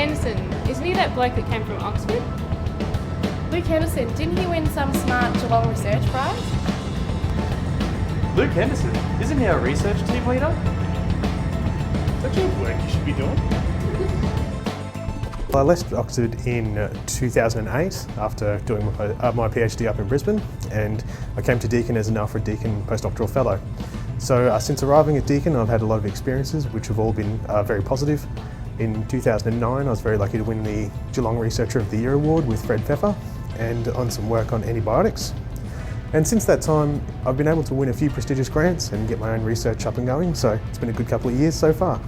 Henderson, isn't he that bloke that came from Oxford? Luke Henderson, didn't he win some smart Geelong Research Prize? Luke Henderson, isn't he our research team leader? That's your work you should be doing. I left Oxford in 2008 after doing my PhD up in Brisbane, and I came to Deakin as an Alfred Deakin postdoctoral fellow. So since arriving at Deakin, I've had a lot of experiences which have all been very positive. In 2009 I was very lucky to win the Geelong Researcher of the Year award with Fred Pfeffer and on some work on antibiotics. And since that time I've been able to win a few prestigious grants and get my own research up and going, so it's been a good couple of years so far.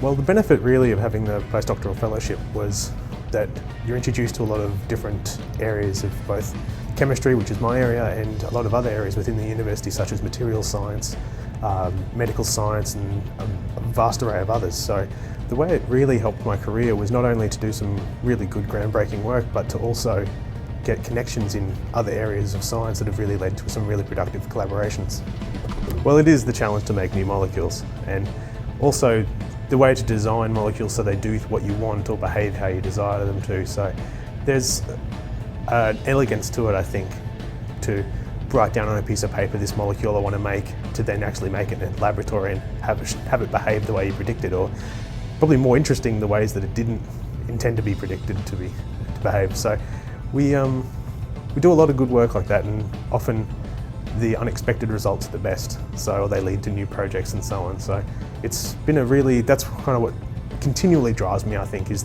Well, the benefit really of having the postdoctoral fellowship was that you're introduced to a lot of different areas of both chemistry, which is my area, and a lot of other areas within the university such as materials science, medical science and a vast array of others. So the way it really helped my career was not only to do some really good groundbreaking work, but to also get connections in other areas of science that have really led to some really productive collaborations. Well, it is the challenge to make new molecules, and also the way to design molecules so they do what you want or behave how you desire them to. So there's an elegance to it, I think, to write down on a piece of paper this molecule I want to make, to then actually make it in a laboratory and have it behave the way you predicted, or probably more interesting, the ways that it didn't intend to be predicted to behave. So we do a lot of good work like that, and often the unexpected results are the best, so they lead to new projects and so on. So it's been that's kind of what continually drives me, I think, is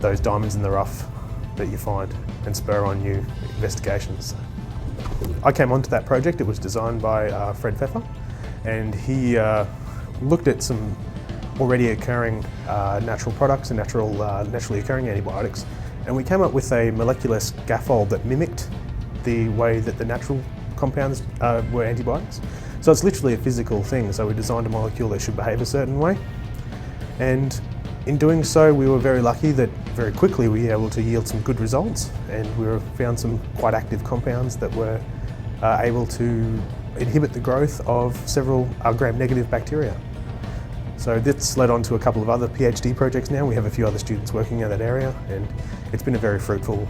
those diamonds in the rough that you find and spur on new investigations. I came onto that project. It was designed by Fred Pfeffer, and he looked at some already occurring natural products and naturally occurring antibiotics, and we came up with a molecular scaffold that mimicked the way that the natural compounds were antibiotics. So it's literally a physical thing. So we designed a molecule that should behave a certain way, and in doing so we were very lucky that very quickly we were able to yield some good results, and we found some quite active compounds that were able to inhibit the growth of several gram-negative bacteria. So this led on to a couple of other PhD projects now. We have a few other students working in that area, and it's been a very fruitful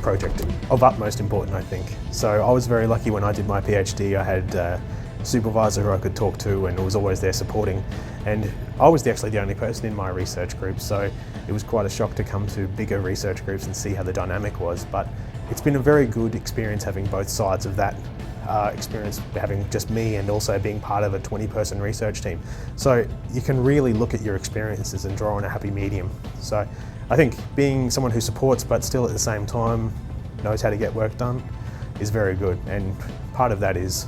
project of utmost importance, I think. So I was very lucky when I did my PhD. I had a supervisor who I could talk to and was always there supporting, and I was actually the only person in my research group, so it was quite a shock to come to bigger research groups and see how the dynamic was. But it's been a very good experience having both sides of that experience, having just me and also being part of a 20-person research team. So you can really look at your experiences and draw on a happy medium. So I think being someone who supports but still at the same time knows how to get work done is very good, and part of that is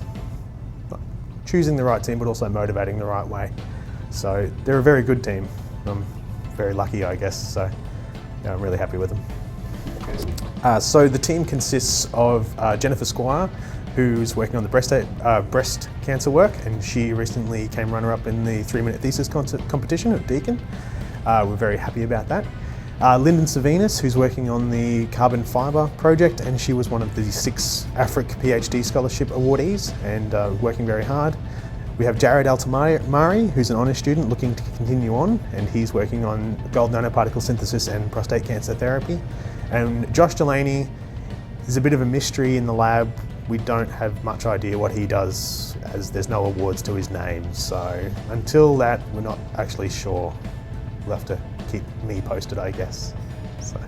choosing the right team but also motivating the right way. So they're a very good team. I'm very lucky, I guess, so yeah, I'm really happy with them. So the team consists of Jennifer Squire, who's working on the breast cancer work, and she recently came runner-up in the 3-minute thesis competition at Deakin. We're very happy about that. Lyndon Savinas, who's working on the carbon fibre project, and she was one of the 6 AFRIC PhD scholarship awardees and working very hard. We have Jared Altamari, who's an honours student looking to continue on, and he's working on gold nanoparticle synthesis and prostate cancer therapy. And Josh Delaney is a bit of a mystery in the lab. We don't have much idea what he does, as there's no awards to his name. So until that, we're not actually sure. We'll have to keep me posted, I guess. So.